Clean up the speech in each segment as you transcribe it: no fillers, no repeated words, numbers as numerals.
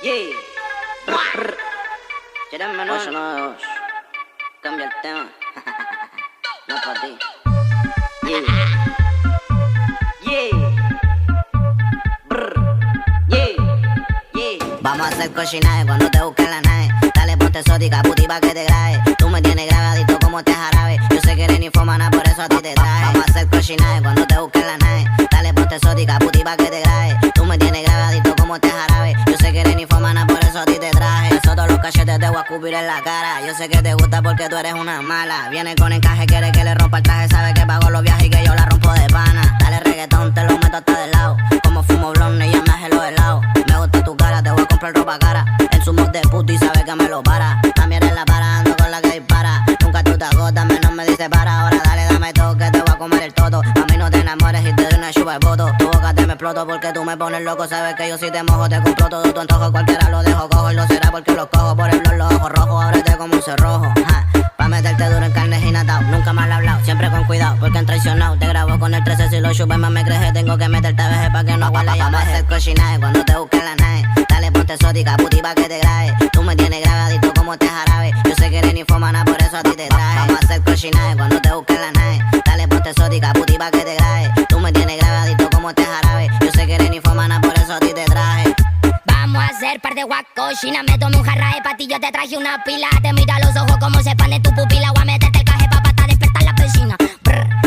Yeah. ¿Quieres menor? 892. Cambia el tema. No es para ti. Yeah. Yeah. Brr. Yeah. Yeah. Vamos a hacer cochinaje cuando te busque la nave. Dale, ponte exótica, puti, pa' que te grabe. Tú me tienes grabadito como este jarabe. Yo sé que eres ninfómana, por eso a ti te traje. Vamos a hacer cochinaje cuando te busque la nave. Dale, ponte exótica, puti, pa' que te grabe. Tú me tienes grabadito como este jarabe. Yo sé que eres ninfómana, por eso a ti te traje. Eso todos los cachetes te voy a escupir en la cara. Yo sé que te gusta porque tú eres una mala. Viene con encaje, quiere que le rompa el traje. Sabe que pago los viajes y que yo la rompo de pana. Dale reggaetón, te lo meto hasta de lado. Como fumo blonde, ya me hace los helados. Me gusta tu cara, te voy a comprar ropa cara. En su mod de puto y sabe que me lo para. También eres la para, ando con la que dispara. Nunca tú te agotas, menos me dice para. Ahora dale, dame toque, te voy a comer el toto. A mí no te enamores y te doy una chupa de voto. Tu boca te me exploto porque tú me pones loco. Sabes que yo si te mojo, te compro todo tu antojo. Cualquiera lo dejo cojo y lo será porque los cojo. Por el blog, los ojos rojos, ábrete como un cerrojo. Pa' meterte duro en carne y natao. Nunca mal hablado, siempre con cuidado porque han traicionado. Te grabo con el 13 si lo chupes más me crees. Tengo que meterte a veces pa' que no huela. Vamos a hacer cochinaje cuando te busque la nave. Dale, ponte exótica, puti, pa' que te grabe. Tú me tienes grabadito como este jarabe. Yo sé que eres ninfómana, por eso a ti te traje. Vamos a hacer cochinaje cuando te busque la nave. Dale, ponte exótica, puti, pa' que te grabe. Tú me tienes grabadito como este jarabe. Yo sé que eres ninfómana, por eso a ti te traje. Vamos a hacer par de guacochina. Me tomé un jarra de patillo, te traje una pila. Te mira los ojos como se expande tu pupila. Voy a meterte el caje pa' despertar la vecina.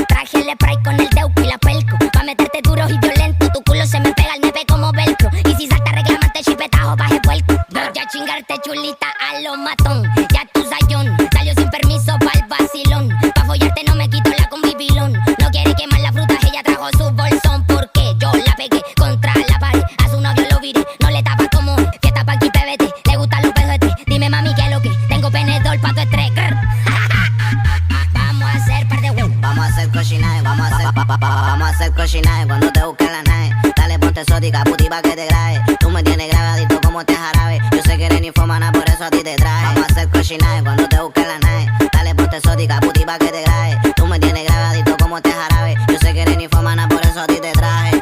Traje el spray con el deuco y la pelco. Pa' meterte duro y violento. Tu culo se me pega al nepe como velcro. Y si salta reclamarte chipetajo, baje puerco. Voy a chingarte chulita a lo matón. Ya tu sayón salió sin permiso pa'l vacilón. Pa' follarte no me quito la convivilón. No quiere quemar la fruta, ella trajo su bolsón. Porque yo la pegué contra la pared. A su novio lo viré, no le tapa como que tapa aquí PBT. Le gustan los pejotes, dime mami que es lo que. Tengo penedor pa' tu estrés. Vamos a hacer par de Vamos a hacer cochinaje, vamos a hacer vamos a hacer cochinaje cuando te busque la nave. Dale, ponte exótica, puti, pa' que te grabe. Tú me tienes grabadito como este jarabe. Yo sé que eres ninfómana, por eso a ti te traje. Vamos a hacer cochinaje cuando te busque la nave. Dale, ponte exótica, puti, pa' que te grabe. Tú me tienes grabadito como este jarabe. Yo sé que eres ninfómana, por eso a ti te traje.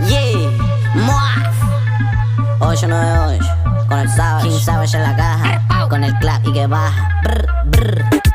Yeah. Muaf 898 con el Savage, King Savage en la caja. Con el clap y que baja. Brr, brr.